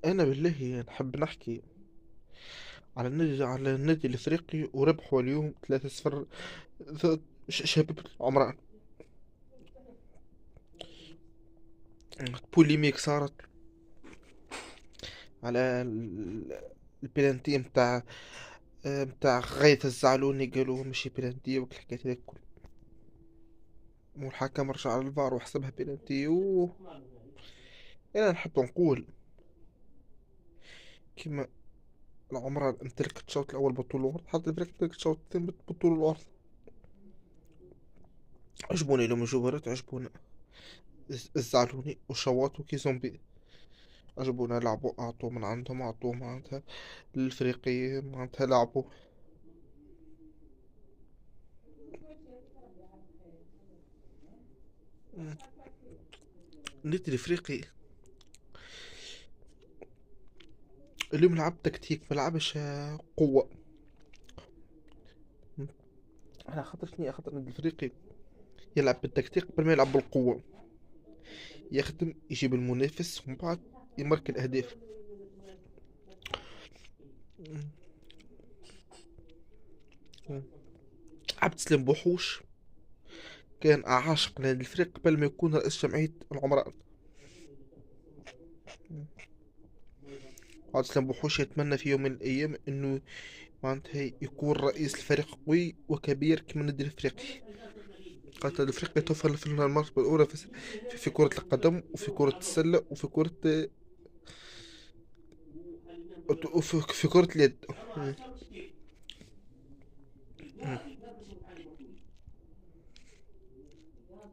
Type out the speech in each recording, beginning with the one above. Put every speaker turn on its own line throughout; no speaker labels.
انا بالله نحب نحكي على النادي الافريقي وربحوا اليوم 3-0 ضد شباب العمران. بوليميك صارت على البلانتي متاع غاية الزعلوني، قالوا ماشي بلانتي والحكايات هذيك الكل، والحكم رجع على الفار وحسبها بلانتي انا نحب نقول كيما العمران امتلكت الشوط الاول بطول الارض، حتى الفريق امتلك الشوط الثاني بطول الارض. عجبوني لهم الجوهرات، عجبونا الزعلوني وشواط وكي زومبي، عجبونا لعبوا، أعطوا من عندهم، أعطوا معناتها للفريقين، معناتها لعبوا. النادي الإفريقي اليوم لعب تكتيك، ملعبش قوة. على خاطر شنو؟ خاطر النادي الإفريقي يلعب بالتكتيك قبل ما يلعب بالقوة، يخدم يجيب المنافس ومن بعد يمارك الأهداف. عبد السلام بوحوش كان عاشق لهذا الفريق قبل ما يكون رئيس جمعية العمران. عبد السلام بوحوش يتمنى في يوم من الأيام إنه معناتها يكون رئيس الفريق قوي وكبير كما النادي الافريقي. قالت النادي الافريقي توفر في المرتبة الاولى في كرة القدم وفي كرة السلة وفي كرة وفي كرة اليد. مم. مم.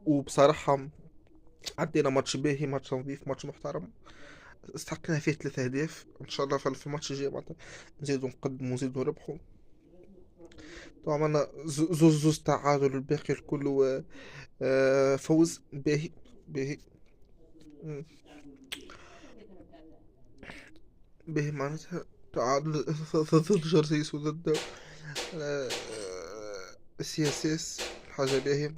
وبصراحة عدينا ماتش باهي، ماتش نظيف، ماتش محترم، استحقنا فيه 3 أهداف. إن شاء الله في الماتش الجاي معناتها نزيدو نقدمو ونزيدو نربحو. طبعا عملنا زوز تعادل، الباقي الكل فوز باهي باهي. مم. به معناتها تعادل ضد الجرسيس وضد آه، السياسيس، حاجة باهية،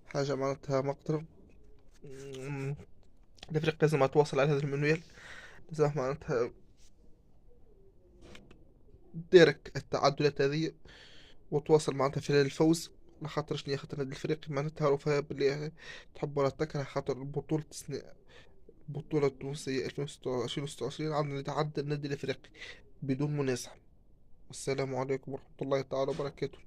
حاجة معناتها مقدرة. مم، الأفريق لازم تواصل على هذا المنوال، لازم معناتها تدارك التعادلات هذه وتواصل معناتها في الفوز. لخاطر شنيا خاطر هاد الفريق معناتها معروفة باللي تحب ولا تكره، خاطر بطولة البطولة التونسية 2026 عندنا يتعدى النادي الأفريقي بدون منازع. والسلام عليكم ورحمة الله تعالى وبركاته.